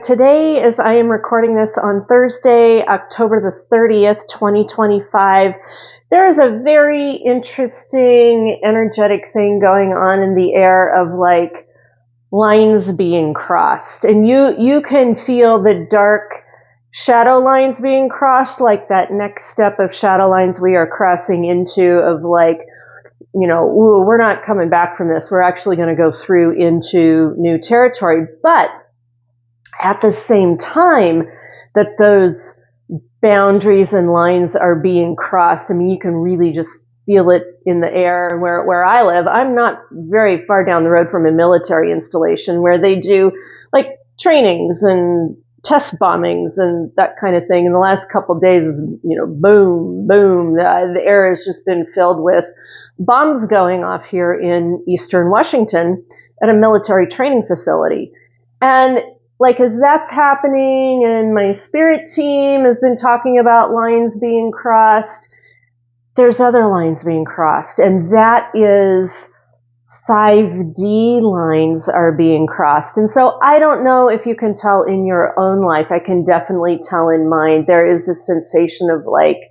Today, as I am recording this on Thursday, October the 30th, 2025, there is a very interesting energetic thing going on in the air of like lines being crossed. And you can feel the dark shadow lines being crossed, like that next step of shadow lines we are crossing into of like, ooh, we're not coming back from this. We're actually going to go through into new territory. But at the same time that those boundaries and lines are being crossed, I mean, you can really just feel it in the air. And where I live, I'm not very far down the road from a military installation where they do like trainings and test bombings and that kind of thing. And the last couple of days, boom, boom, the air has just been filled with bombs going off here in Eastern Washington at a military training facility. And like, as that's happening and my spirit team has been talking about lines being crossed, there's other lines being crossed. And that is 5D lines are being crossed. And so I don't know if you can tell in your own life. I can definitely tell in mine. There is this sensation of like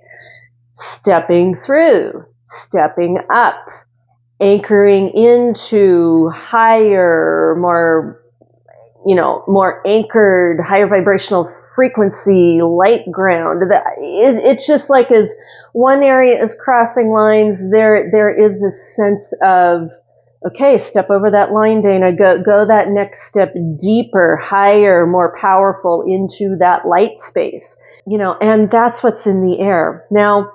stepping through, stepping up, anchoring into higher, more anchored, higher vibrational frequency, light ground. It's just like as one area is crossing lines, there is this sense of, okay, step over that line, Dana, go that next step deeper, higher, more powerful into that light space, and that's what's in the air. Now,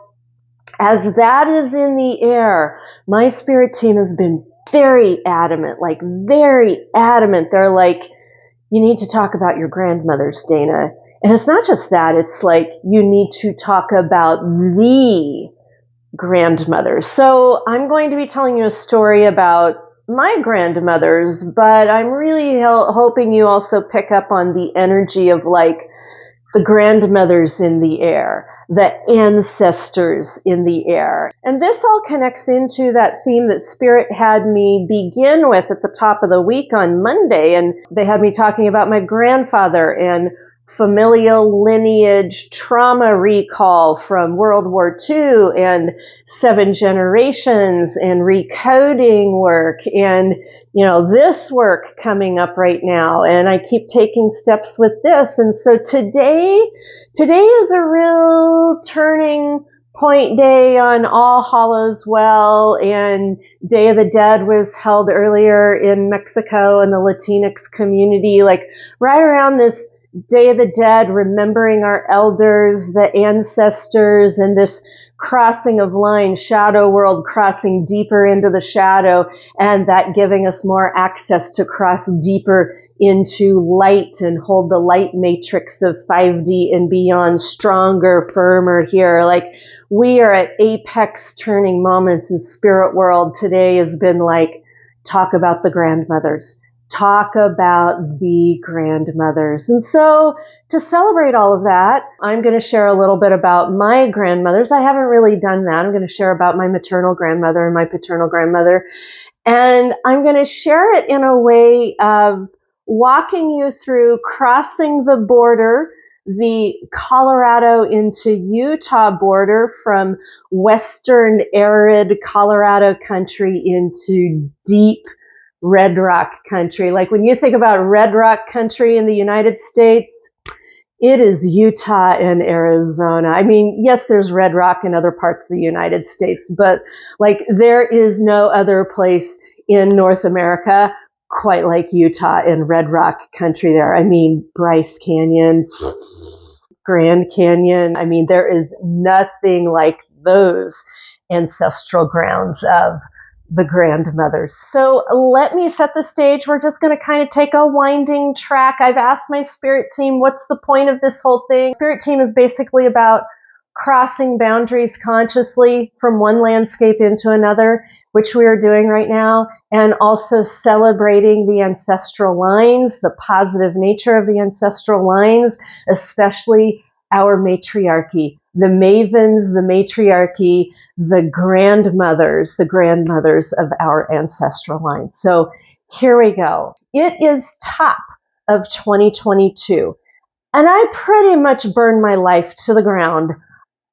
as that is in the air, my spirit team has been very adamant. They're like, you need to talk about your grandmothers, Dana. And it's not just that. It's like you need to talk about the grandmothers. So I'm going to be telling you a story about my grandmothers, but I'm really hoping you also pick up on the energy of like the grandmothers in the air, the ancestors in the air. And this all connects into that theme that Spirit had me begin with at the top of the week on Monday. And they had me talking about my grandfather and familial lineage trauma recall from World War II and 7 generations and recoding work and, this work coming up right now. And I keep taking steps with this. And so today is a real turning point day on All Hallows Well, and Day of the Dead was held earlier in Mexico and the Latinx community, like right around this Day of the Dead, remembering our elders, the ancestors, and this crossing of lines, shadow world crossing deeper into the shadow, and that giving us more access to cross deeper into light and hold the light matrix of 5D and beyond stronger, firmer here. Like we are at apex turning moments in spirit world. Today has been like, talk about the grandmothers. Talk about the grandmothers. And so to celebrate all of that, I'm going to share a little bit about my grandmothers. I haven't really done that. I'm going to share about my maternal grandmother and my paternal grandmother. And I'm going to share it in a way of walking you through crossing the border, the Colorado into Utah border from western arid Colorado country into deep Red Rock country. Like when you think about Red Rock country in the United States, it is Utah and Arizona. I mean, yes, there's Red Rock in other parts of the United States, but like there is no other place in North America quite like Utah and Red Rock country there. I mean, Bryce Canyon, Grand Canyon. I mean, there is nothing like those ancestral grounds of the grandmothers. So let me set the stage. We're just going to kind of take a winding track. I've asked my spirit team, what's the point of this whole thing? Spirit team is basically about crossing boundaries consciously from one landscape into another, which we are doing right now, and also celebrating the ancestral lines, the positive nature of the ancestral lines, especially our matriarchy, the mavens, the matriarchy, the grandmothers of our ancestral line. So here we go. It is top of 2022. And I pretty much burned my life to the ground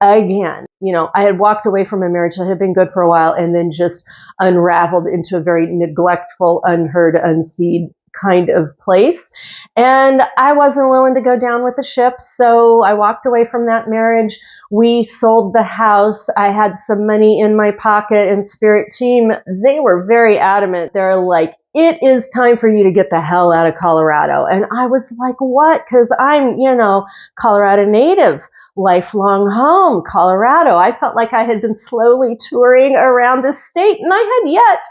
again. You know, I had walked away from a marriage that had been good for a while and then just unraveled into a very neglectful, unheard, unseen kind of place. And I wasn't willing to go down with the ship. So I walked away from that marriage. We sold the house. I had some money in my pocket, and Spirit team, they were very adamant. They're like, it is time for you to get the hell out of Colorado. And I was like, what? Because I'm, you know, Colorado native, lifelong home, Colorado. I felt like I had been slowly touring around the state, and I had yet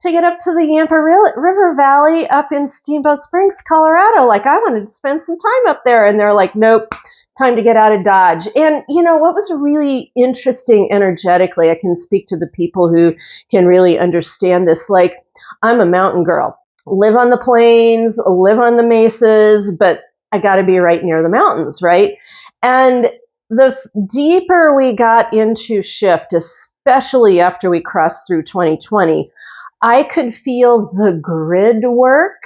to get up to the Yampa River Valley up in Steamboat Springs, Colorado. Like, I wanted to spend some time up there. And they're like, nope, time to get out of Dodge. And, you know, what was really interesting energetically, I can speak to the people who can really understand this. Like, I'm a mountain girl, live on the plains, live on the mesas, but I got to be right near the mountains, right? And the deeper we got into shift, especially after we crossed through 2020, I could feel the grid work,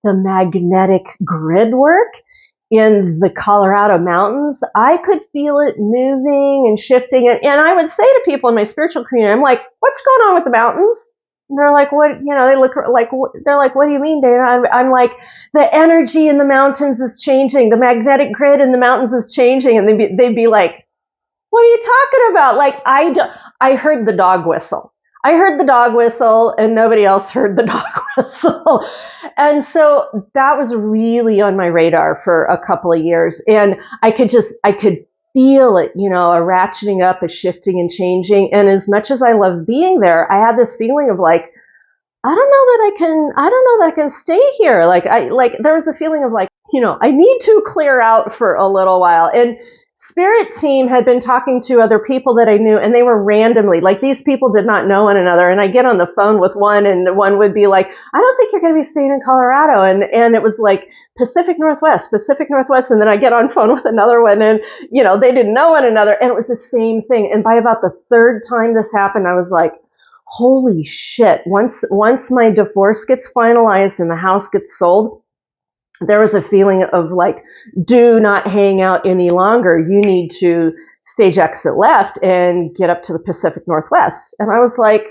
the magnetic grid work in the Colorado mountains. I could feel it moving and shifting. And I would say to people in my spiritual community, I'm like, what's going on with the mountains? And they're like, what, you know, they look like, they're like, what do you mean, Dana? I'm like, the energy in the mountains is changing. The magnetic grid in the mountains is changing. And they'd be like, what are you talking about? Like, I heard the dog whistle. I heard the dog whistle and nobody else heard the dog whistle. And so that was really on my radar for a couple of years. And I could feel it, you know, a ratcheting up, a shifting and changing. And as much as I love being there, I had this feeling of like, I don't know that I can stay here. Like there was a feeling of like, you know, I need to clear out for a little while. And Spirit team had been talking to other people that I knew, and they were randomly, like, these people did not know one another. And I get on the phone with one, and one would be like, I don't think you're going to be staying in Colorado. And it was like Pacific Northwest. And then I get on phone with another one, and, you know, they didn't know one another. And it was the same thing. And by about the third time this happened, I was like, holy shit. Once my divorce gets finalized and the house gets sold, there was a feeling of like, do not hang out any longer. You need to stage exit left and get up to the Pacific Northwest. And I was like,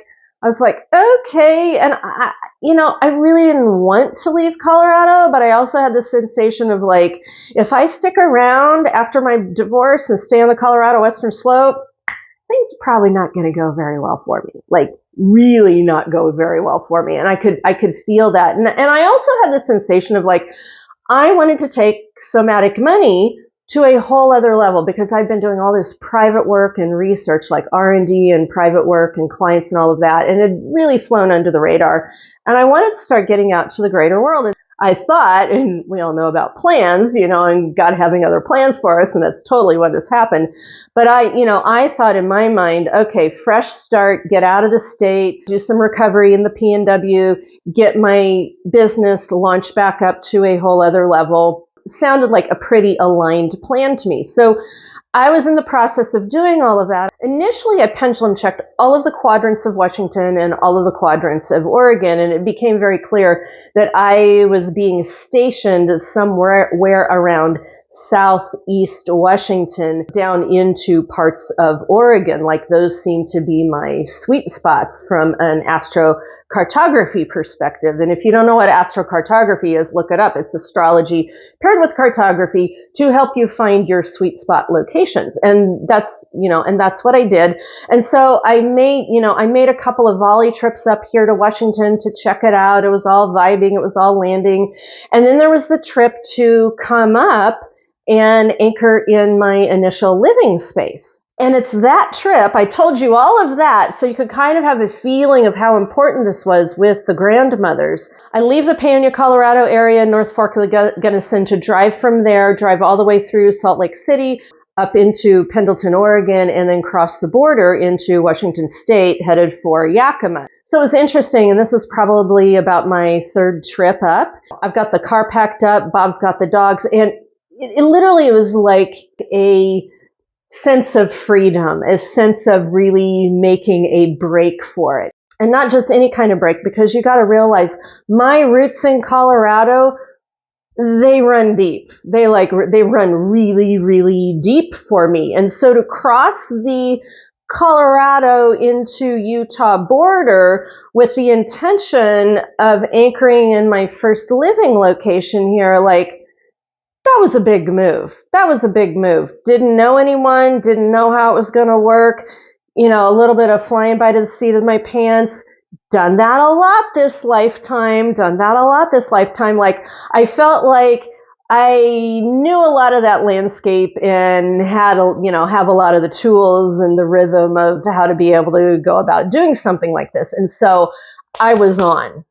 okay. And I really didn't want to leave Colorado, but I also had this sensation of like, if I stick around after my divorce and stay on the Colorado Western Slope, things are probably not going to go very well for me. Like, really not go very well for me. And I could feel that. And I also had this sensation of like, I wanted to take somatic money to a whole other level, because I've been doing all this private work and research, like R&D and private work and clients and all of that. And it had really flown under the radar. And I wanted to start getting out to the greater world. And I thought, and we all know about plans, you know, and God having other plans for us, and that's totally what has happened. But I thought in my mind, okay, fresh start, get out of the state, do some recovery in the PNW, get my business launched back up to a whole other level. Sounded like a pretty aligned plan to me. So I was in the process of doing all of that. Initially, I pendulum checked all of the quadrants of Washington and all of the quadrants of Oregon, and it became very clear that I was being stationed somewhere around southeast Washington down into parts of Oregon. Like, those seem to be my sweet spots from an astrocartography perspective. And if you don't know what astrocartography is, look it up. It's astrology paired with cartography to help you find your sweet spot locations. And that's what I did. And so I made a couple of volley trips up here to Washington to check it out. It was all vibing. It was all landing. And then there was the trip to come up and anchor in my initial living space. And it's that trip, I told you all of that so you could kind of have a feeling of how important this was with the grandmothers. I leave the Paonia, Colorado area, North Fork of the Gunnison, to drive from there, drive all the way through Salt Lake City, up into Pendleton, Oregon, and then cross the border into Washington State, headed for Yakima. So it was interesting, and this is probably about my third trip up. I've got the car packed up, Bob's got the dogs, and it literally was like a sense of freedom, a sense of really making a break for it. And not just any kind of break, because you got to realize my roots in Colorado they run deep. They run really, really deep for me. And so to cross the Colorado into Utah border with the intention of anchoring in my first living location here, like, that was a big move. That was a big move. Didn't know anyone, didn't know how it was going to work. You know, a little bit of flying by the seat of my pants. Done that a lot this lifetime. Like, I felt like I knew a lot of that landscape and had, have a lot of the tools and the rhythm of how to be able to go about doing something like this. And so I was on,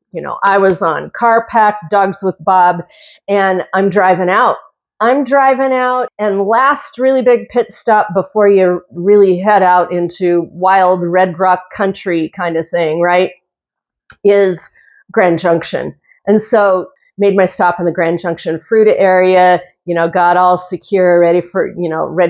car packed, dogs with Bob, and I'm driving out. And last really big pit stop before you really head out into wild red rock country kind of thing, right, is Grand Junction. And so made my stop in the Grand Junction Fruita area, got all secure, ready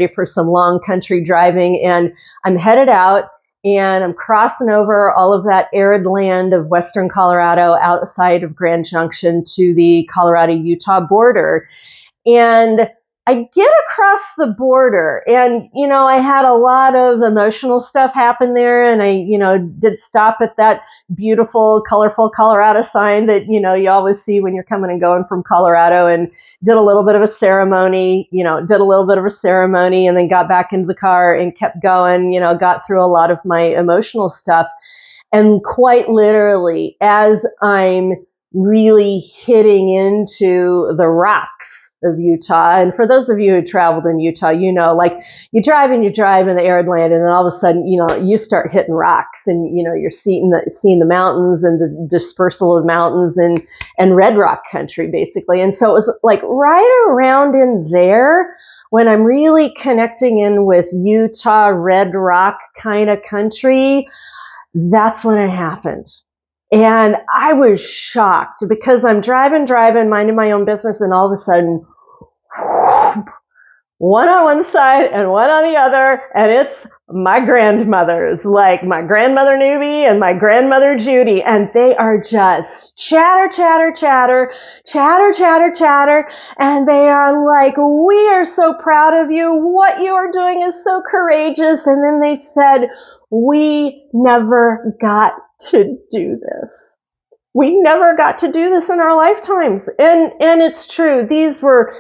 for some long country driving. And I'm headed out and I'm crossing over all of that arid land of Western Colorado outside of Grand Junction to the Colorado-Utah border. And I get across the border and, I had a lot of emotional stuff happen there. And I, did stop at that beautiful, colorful Colorado sign that, you always see when you're coming and going from Colorado, and did a little bit of a ceremony, and then got back into the car and kept going, got through a lot of my emotional stuff. And quite literally, as I'm really hitting into the rocks of Utah. And for those of you who traveled in Utah, like you drive in the arid land, and then all of a sudden, you start hitting rocks, and you're seeing the mountains and the dispersal of mountains and red rock country basically. And so it was like right around in there when I'm really connecting in with Utah red rock kind of country. That's when it happened. And I was shocked because I'm driving, minding my own business, and all of a sudden, one on one side and one on the other, and it's my grandmothers, like my grandmother Newbie and my grandmother Judy, and they are just chatter, and they are like, we are so proud of you. What you are doing is so courageous. And then they said, we never got to do this. We never got to do this in our lifetimes. And it's true. These were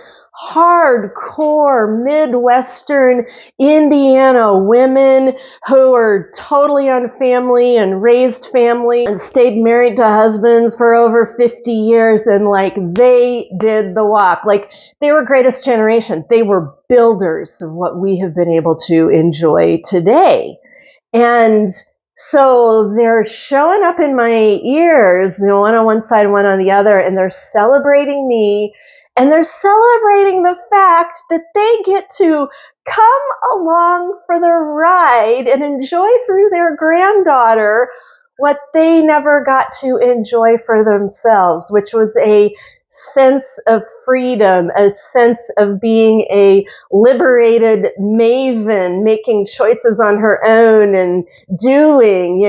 hardcore Midwestern Indiana women who were totally unfamily and raised family and stayed married to husbands for over 50 years. And like, they did the walk. Like, they were greatest generation. They were builders of what we have been able to enjoy today. And so they're showing up in my ears, one on one side, one on the other, and they're celebrating me, and they're celebrating the fact that they get to come along for the ride and enjoy through their granddaughter what they never got to enjoy for themselves, which was a sense of freedom, a sense of being a liberated maven, making choices on her own and doing,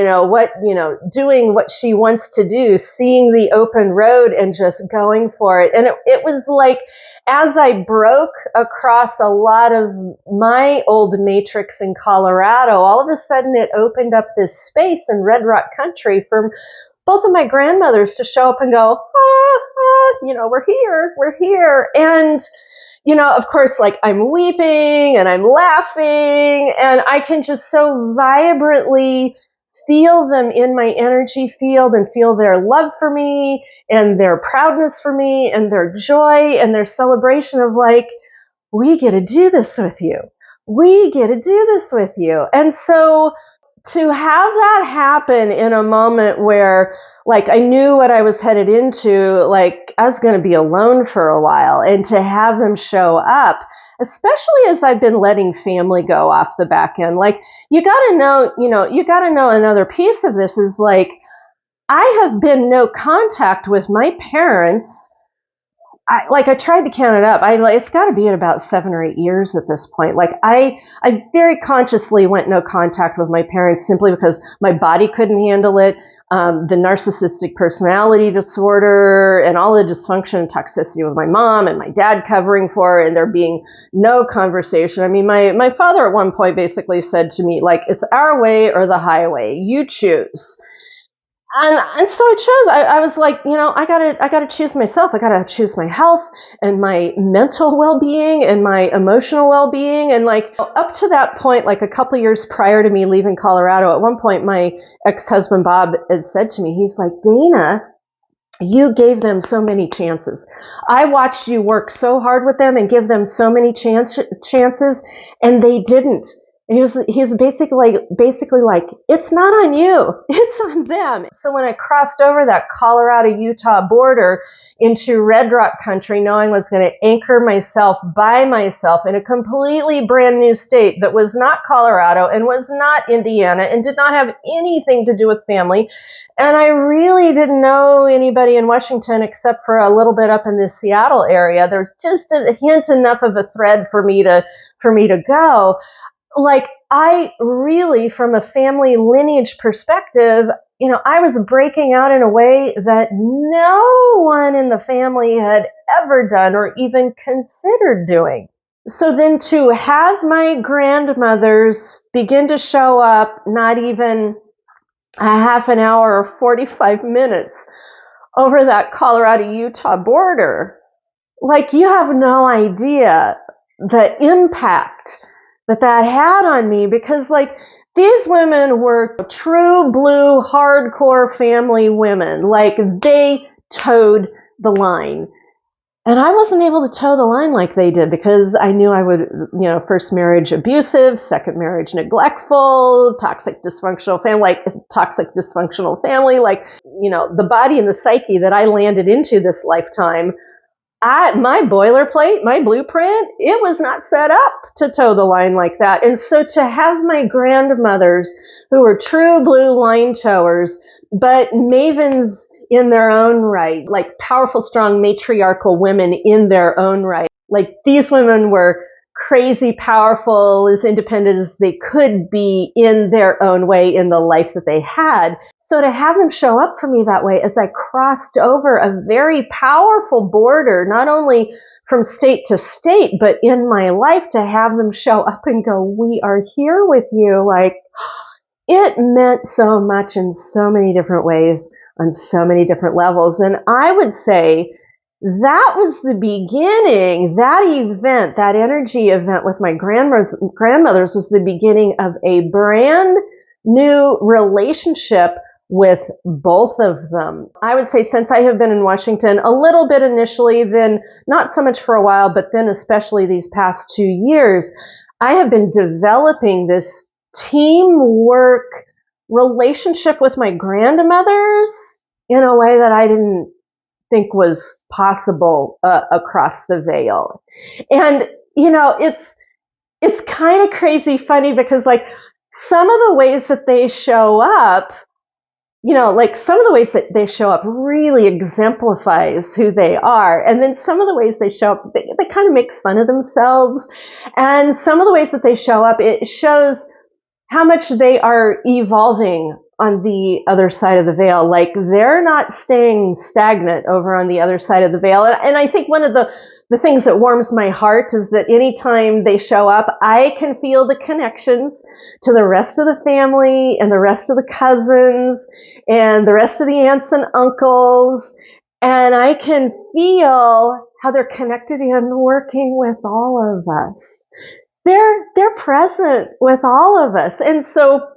doing what she wants to do, seeing the open road and just going for it. And it was like, as I broke across a lot of my old matrix in Colorado, all of a sudden it opened up this space in Red Rock Country for both of my grandmothers to show up and go, we're here. And, of course, like, I'm weeping and I'm laughing, and I can just so vibrantly feel them in my energy field and feel their love for me and their proudness for me and their joy and their celebration of like, we get to do this with you. And so to have that happen in a moment where, like, I knew what I was headed into, like, I was going to be alone for a while, and to have them show up, especially as I've been letting family go off the back end, like, you got to know another piece of this is, like, I have been no contact with my parents I tried to count it up. It's got to be at about 7 or 8 years at this point. Like I very consciously went no contact with my parents simply because my body couldn't handle it. The narcissistic personality disorder and all the dysfunction and toxicity with my mom and my dad covering for it, and there being no conversation. I mean, my father at one point basically said to me, like, it's our way or the highway. You choose. And so I chose. I was like, I gotta choose myself. I gotta choose my health and my mental well-being and my emotional well-being. And like up to that point, like a couple years prior to me leaving Colorado, at one point my ex-husband Bob had said to me, he's like, Dana, you gave them so many chances. I watched you work so hard with them and give them so many chances, and they didn't. And he was basically like, it's not on you, it's on them. So when I crossed over that Colorado-Utah border into Red Rock country, knowing I was going to anchor myself by myself in a completely brand new state that was not Colorado and was not Indiana and did not have anything to do with family. And I really didn't know anybody in Washington except for a little bit up in the Seattle area. There's just a hint enough of a thread for me to go. Like, I really, from a family lineage perspective, I was breaking out in a way that no one in the family had ever done or even considered doing. So then to have my grandmothers begin to show up, not even a half an hour or 45 minutes over that Colorado-Utah border, like, you have no idea the impact that had on me, because like these women were true blue hardcore family women. Like, they towed the line, and I wasn't able to toe the line like they did, because I knew I would, first marriage abusive, second marriage neglectful, toxic dysfunctional family, like, the body and the psyche that I landed into this lifetime. My boilerplate, my blueprint, it was not set up to toe the line like that. And so to have my grandmothers, who were true blue line towers, but mavens in their own right, like powerful, strong, matriarchal women in their own right. Like, these women were crazy powerful, as independent as they could be in their own way in the life that they had. So to have them show up for me that way as I crossed over a very powerful border, not only from state to state, but in my life, to have them show up and go, we are here with you. Like, it meant so much in so many different ways, on so many different levels. And I would say that was the beginning, that event, that energy event with my grandmothers was the beginning of a brand new relationship with both of them. I would say since I have been in Washington, a little bit initially, then not so much for a while, but then especially these past 2 years, I have been developing this teamwork relationship with my grandmothers in a way that I didn't think was possible across the veil. And, it's kind of crazy funny, because like some of the ways that they show up, like some of the ways that they show up really exemplifies who they are. And then some of the ways they show up, they kind of make fun of themselves. And some of the ways that they show up, it shows how much they are evolving on the other side of the veil. Like, they're not staying stagnant over on the other side of the veil. And I think one of the things that warms my heart is that anytime they show up, I can feel the connections to the rest of the family and the rest of the cousins and the rest of the aunts and uncles. And I can feel how they're connected and working with all of us. They're present with all of us. And so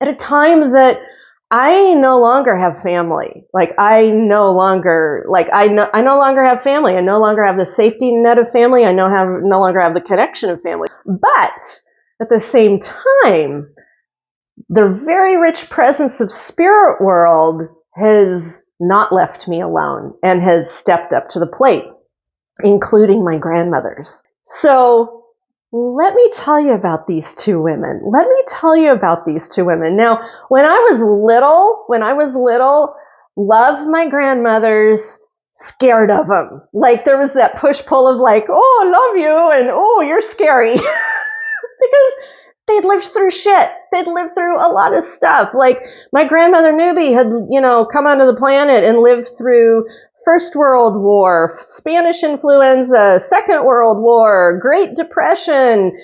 at a time that I no longer have family, like I no longer have family. I no longer have the safety net of family. I no longer have the connection of family. But at the same time, the very rich presence of spirit world has not left me alone and has stepped up to the plate, including my grandmothers. So let me tell you about these two women. Now, when I was little, loved my grandmothers, scared of them. Like there was that push-pull of like, oh, I love you, and oh, you're scary. Because they'd lived through shit. They'd lived through a lot of stuff. Like my grandmother Newbie had, come onto the planet and lived through First World War, Spanish influenza, Second World War, Great Depression,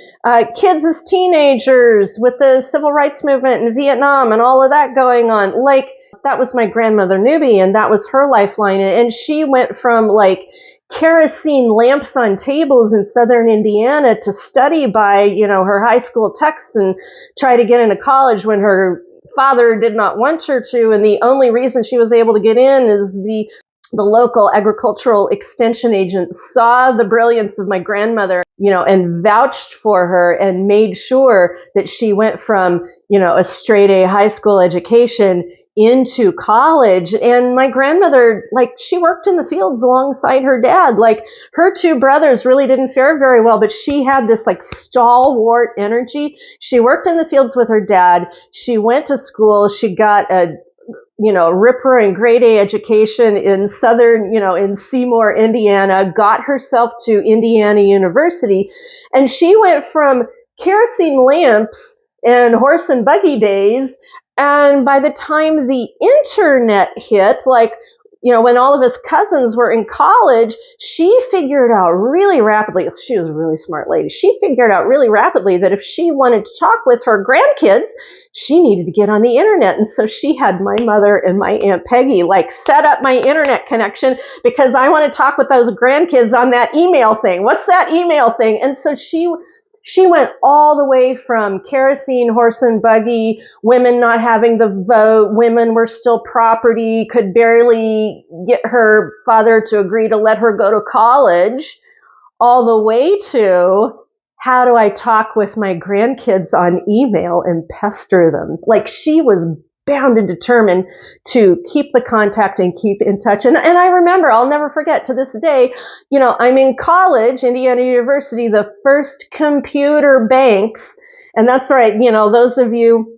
kids as teenagers with the civil rights movement in Vietnam and all of that going on. Like that was my grandmother Newbie, and that was her lifeline. And she went from like kerosene lamps on tables in southern Indiana to study by, her high school texts and try to get into college when her father did not want her to. And the only reason she was able to get in is the local agricultural extension agent saw the brilliance of my grandmother, and vouched for her and made sure that she went from, a straight A high school education into college. And my grandmother, like, she worked in the fields alongside her dad. Like, her two brothers really didn't fare very well, but she had this like stalwart energy. She worked in the fields with her dad. She went to school. She got a rip-roaring grade A education in southern, in Seymour, Indiana, got herself to Indiana University, and she went from kerosene lamps and horse and buggy days, and by the time the internet hit, like, when all of us cousins were in college, she figured out really rapidly, she was a really smart lady, she figured out really rapidly that if she wanted to talk with her grandkids, she needed to get on the internet. And so she had my mother and my Aunt Peggy like set up my internet connection because I want to talk with those grandkids on that email thing. What's that email thing? And so she went all the way from kerosene, horse and buggy, women not having the vote, women were still property, could barely get her father to agree to let her go to college, all the way to how do I talk with my grandkids on email and pester them? Like she was bound and determined to keep the contact and keep in touch. And I remember, I'll never forget to this day, I'm in college, Indiana University, the first computer banks. And that's right. Those of you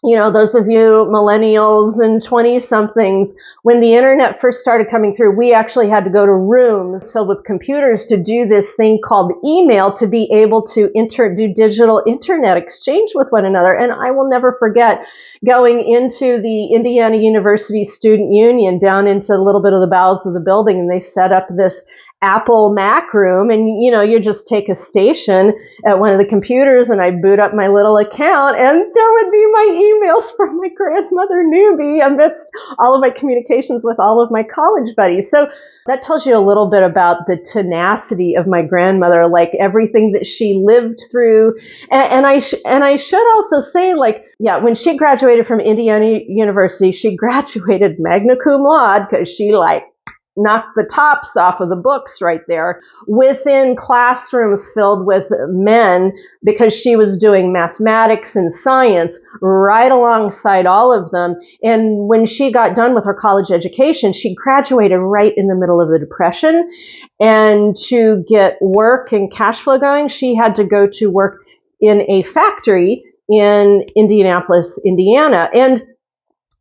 millennials and 20-somethings, when the internet first started coming through, we actually had to go to rooms filled with computers to do this thing called email to be able to do digital internet exchange with one another. And I will never forget going into the Indiana University Student Union down into a little bit of the bowels of the building, and they set up this Apple Mac room, and you just take a station at one of the computers, and I boot up my little account, and there would be my emails from my grandmother Newbie amidst all of my communications with all of my college buddies. So that tells you a little bit about the tenacity of my grandmother, like everything that she lived through. And I should also say, like, yeah, when she graduated from Indiana University, she graduated magna cum laude because she knocked the tops off of the books right there within classrooms filled with men, because she was doing mathematics and science right alongside all of them. And when she got done with her college education, she graduated right in the middle of the Depression. And to get work and cash flow going, she had to go to work in a factory in Indianapolis, Indiana. And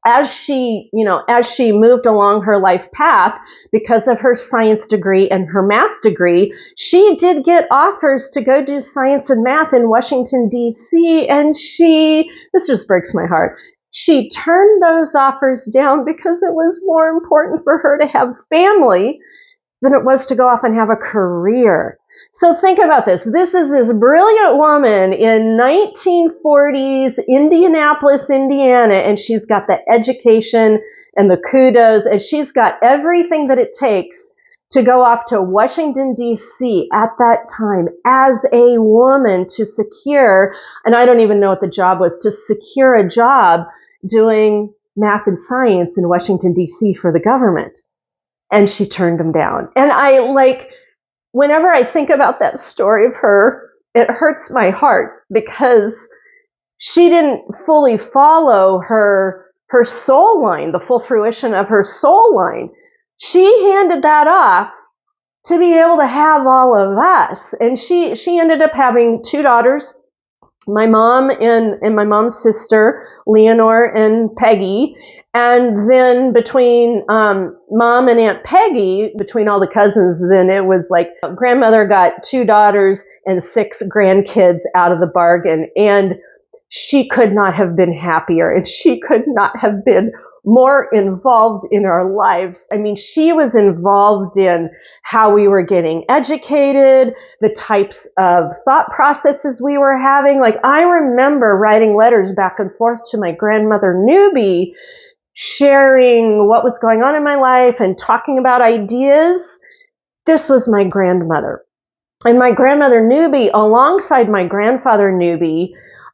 as she moved along her life path, because of her science degree and her math degree, she did get offers to go do science and math in Washington, D.C. And this just breaks my heart, she turned those offers down because it was more important for her to have family than it was to go off and have a career. So think about this. This is this brilliant woman in 1940s Indianapolis, Indiana, and she's got the education and the kudos, and she's got everything that it takes to go off to Washington, D.C. at that time as a woman to secure, and I don't even know what the job was, to secure a job doing math and science in Washington, D.C. for the government. And she turned them down. And whenever I think about that story of her, it hurts my heart because she didn't fully follow her soul line, the full fruition of her soul line. She handed that off to be able to have all of us. And she ended up having two daughters my mom and my mom's sister, Leonore and Peggy. And then between Mom and Aunt Peggy, between all the cousins, then it was like grandmother got 2 daughters and 6 grandkids out of the bargain. And she could not have been happier, and she could not have been more involved in our lives. I mean, she was involved in how we were getting educated, the types of thought processes we were having. Like, I remember writing letters back and forth to my grandmother Newbie, sharing what was going on in my life and talking about ideas. This was my grandmother. And my grandmother Newbie, alongside my grandfather Newbie,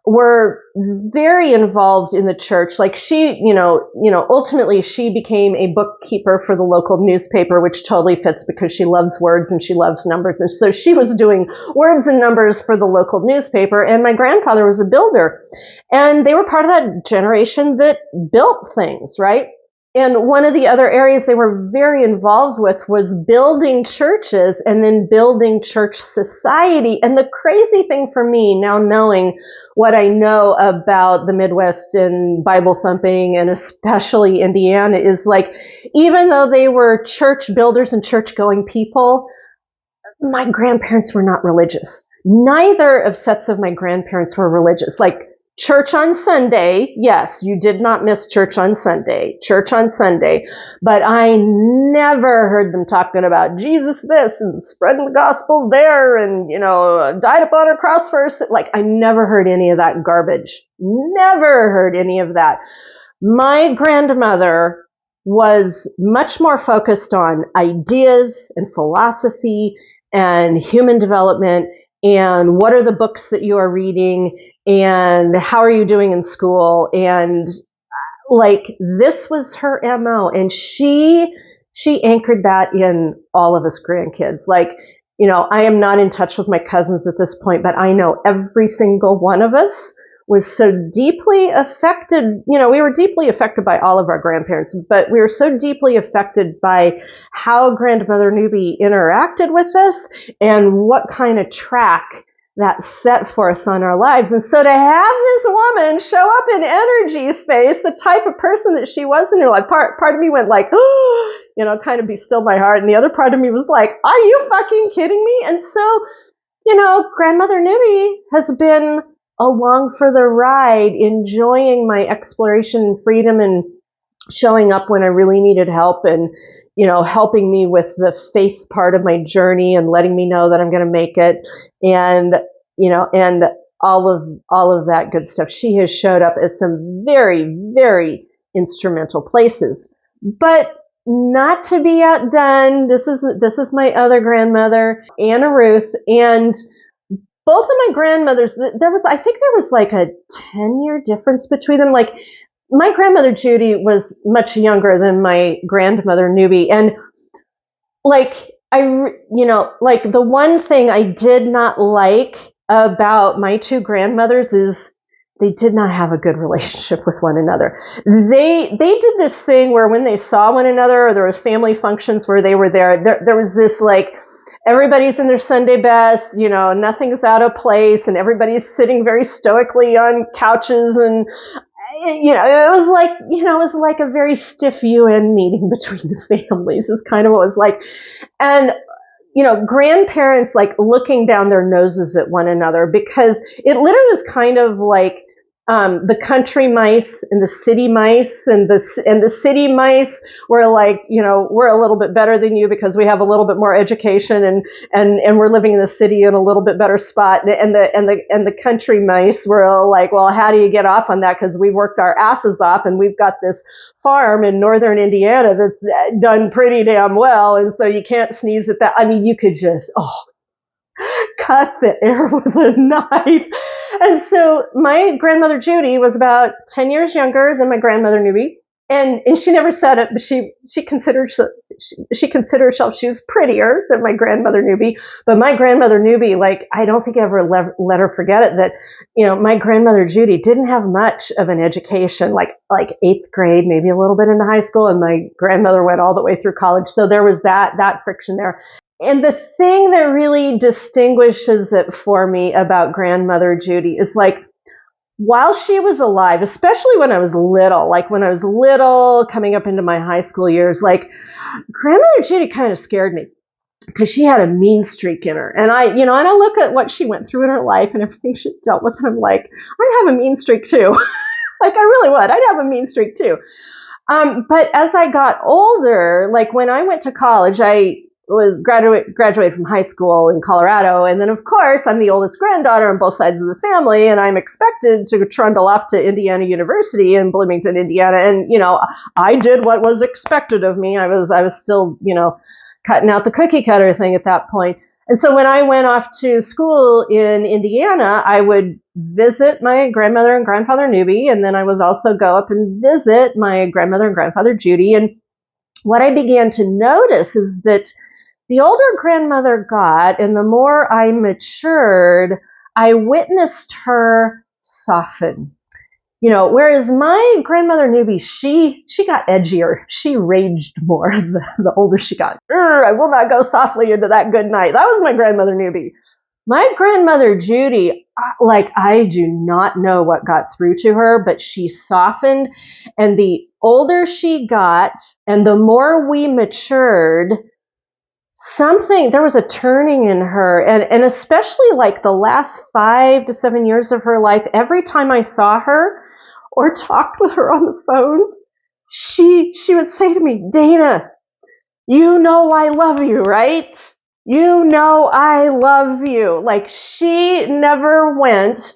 were very involved in the church. Like, she, ultimately she became a bookkeeper for the local newspaper, which totally fits because she loves words and she loves numbers. And so she was doing words and numbers for the local newspaper. And my grandfather was a builder. And they were part of that generation that built things, right? And one of the other areas they were very involved with was building churches and then building church society. And the crazy thing for me, now knowing what I know about the Midwest and Bible thumping and especially Indiana, is like, even though they were church builders and church going people, my grandparents were not religious. Neither of sets of my grandparents were religious. Like, church on Sunday, yes, you did not miss church on Sunday, but I never heard them talking about Jesus this and spreading the gospel there and, died upon a cross for us. Like, I never heard any of that garbage. Never heard any of that. My grandmother was much more focused on ideas and philosophy and human development and what are the books that you are reading and how are you doing in school. And like, this was her MO, and she anchored that in all of us grandkids. Like, I am not in touch with my cousins at this point, but I know every single one of us was so deeply affected. We were deeply affected by all of our grandparents, but we were so deeply affected by how grandmother Newbie interacted with us and what kind of track that set for us on our lives. And so to have this woman show up in energy space, the type of person that she was in her life, part of me went like, kind of be still my heart. And the other part of me was like, are you fucking kidding me? And so, grandmother Newbie has been along for the ride, enjoying my exploration and freedom and showing up when I really needed help and, helping me with the faith part of my journey and letting me know that I'm going to make it. And, and all of that good stuff. She has showed up at some very, very instrumental places, but not to be outdone. This is my other grandmother, Anna Ruth, and both of my grandmothers, I think there was like a 10-year difference between them. Like, my grandmother Judy was much younger than my grandmother Newbie. And like, the one thing I did not like about my 2 grandmothers is they did not have a good relationship with one another. They did this thing where when they saw one another, or there were family functions where they were there was this like, everybody's in their Sunday best, nothing's out of place, and everybody's sitting very stoically on couches, and it was like a very stiff UN meeting between the families is kind of what it was like. And grandparents like looking down their noses at one another, because it literally was kind of like the country mice and the city mice, and the city mice were like, we're a little bit better than you because we have a little bit more education and we're living in the city in a little bit better spot. And the country mice were like, well, how do you get off on that? Because we worked our asses off and we've got this farm in northern Indiana that's done pretty damn well. And so you can't sneeze at that. I mean, you could just, cut the air with a knife. And so my grandmother Judy was about 10 years younger than my grandmother Newbie. And she never said it, but she considered herself, she was prettier than my grandmother Newbie. But my grandmother Newbie, like, I don't think I ever let her forget it, that, my grandmother Judy didn't have much of an education, like 8th grade, maybe a little bit into high school. And my grandmother went all the way through college. So there was that friction there. And the thing that really distinguishes it for me about grandmother Judy is like, while she was alive, especially when I was little, coming up into my high school years, like grandmother Judy kind of scared me because she had a mean streak in her. And I look at what she went through in her life and everything she dealt with, and I'm like, I'd have a mean streak too. Like I really would. I'd have a mean streak too. But as I got older, like when I went to college, I was graduated from high school in Colorado. And then, of course, I'm the oldest granddaughter on both sides of the family, and I'm expected to trundle off to Indiana University in Bloomington, Indiana. And, I did what was expected of me. I was still, cutting out the cookie cutter thing at that point. And so when I went off to school in Indiana, I would visit my grandmother and grandfather Newbie, and then I would also go up and visit my grandmother and grandfather Judy. And what I began to notice is that the older grandmother got, and the more I matured, I witnessed her soften. Whereas my grandmother Newbie, she got edgier. She raged more the older she got. I will not go softly into that good night. That was my grandmother Newbie. My grandmother Judy, I do not know what got through to her, but she softened. And the older she got and the more we matured, there was a turning in her. And especially like the last 5 to 7 years of her life, every time I saw her or talked with her on the phone, she would say to me, Dana, you know I love you, right? You know I love you. Like she never went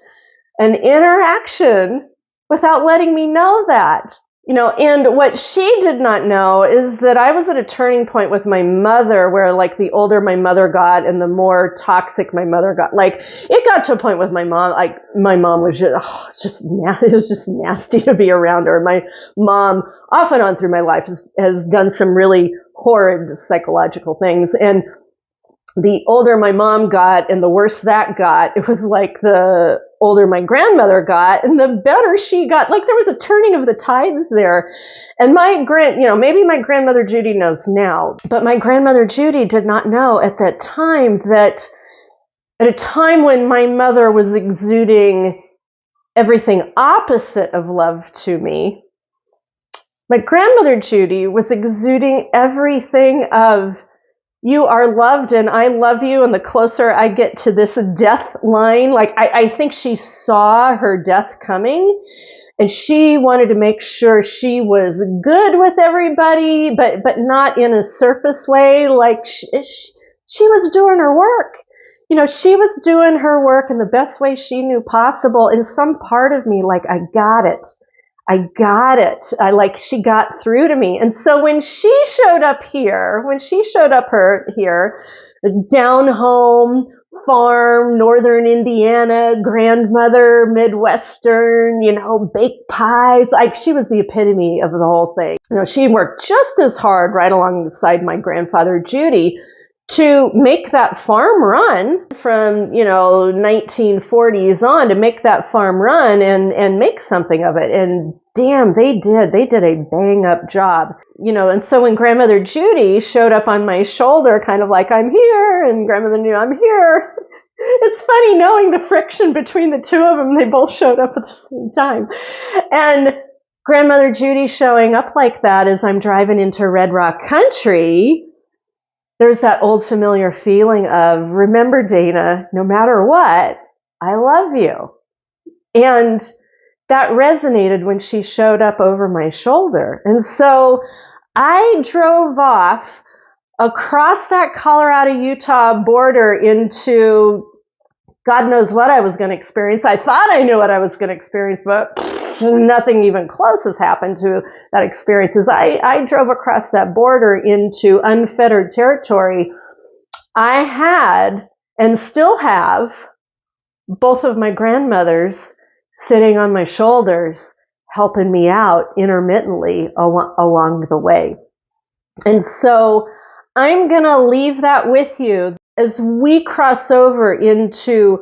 an interaction without letting me know that. And what she did not know is that I was at a turning point with my mother where like the older my mother got and the more toxic my mother got. Like it got to a point with my mom, like my mom was it was just nasty to be around her. My mom off and on through my life has done some really horrid psychological things. And the older my mom got and the worse that got, it was like the older my grandmother got and the better she got. Like there was a turning of the tides there. And maybe my grandmother Judy knows now, but my grandmother Judy did not know at that time that at a time when my mother was exuding everything opposite of love to me, my grandmother Judy was exuding everything of you are loved and I love you. And the closer I get to this death line, like I think she saw her death coming and she wanted to make sure she was good with everybody, but not in a surface way. Like she was doing her work. She was doing her work in the best way she knew possible. And some part of me, like, I got it. She got through to me. And so when she showed up here, down home, farm, northern Indiana, grandmother, Midwestern, baked pies, like she was the epitome of the whole thing. She worked just as hard right alongside my grandfather Judy to make that farm run from, 1940s on, to make that farm run and make something of it. And damn, they did a bang up job. And so when grandmother Judy showed up on my shoulder, kind of like, I'm here, and grandmother knew I'm here. It's funny knowing the friction between the two of them. They both showed up at the same time. And grandmother Judy showing up like that as I'm driving into Red Rock Country, there's that old familiar feeling of, remember, Dana, no matter what, I love you. And that resonated when she showed up over my shoulder. And so I drove off across that Colorado-Utah border into God knows what I was going to experience. I thought I knew what I was going to experience, but nothing even close has happened to that experience. As I drove across that border into unfettered territory, I had and still have both of my grandmothers sitting on my shoulders, helping me out intermittently along the way. And so I'm going to leave that with you as we cross over into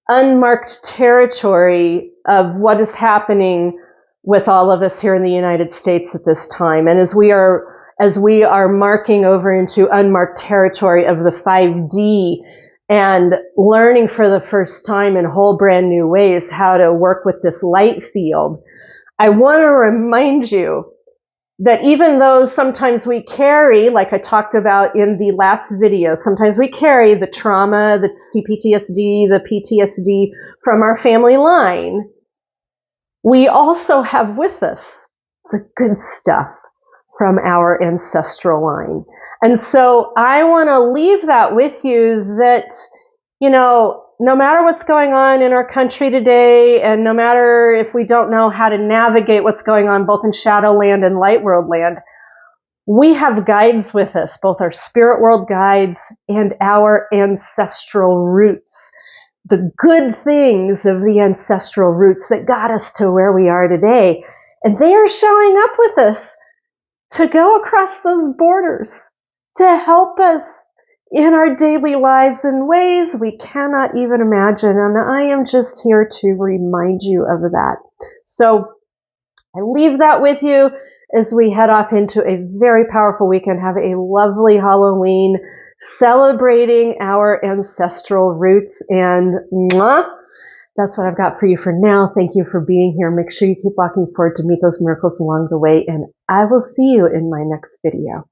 unmarked territory of what is happening with all of us here in the United States at this time. And as we are as we are marking over into unmarked territory of the 5D and learning for the first time in whole brand new ways how to work with this light field. I want to remind you that even though sometimes we carry, like I talked about in the last video, sometimes we carry the trauma, the CPTSD, the PTSD from our family line, we also have with us the good stuff from our ancestral line. And so I want to leave that with you that, you know, no matter what's going on in our country today, and no matter if we don't know how to navigate what's going on both in Shadowland and Light World land, we have guides with us, both our spirit world guides and our ancestral roots. The good things of the ancestral roots that got us to where we are today. And they are showing up with us to go across those borders, to help us in our daily lives in ways we cannot even imagine. And I am just here to remind you of that. So I leave that with you as we head off into a very powerful weekend. Have a lovely Halloween, celebrating our ancestral roots. And mwah, that's what I've got for you for now. Thank you for being here. Make sure you keep walking forward to meet those miracles along the way. And I will see you in my next video.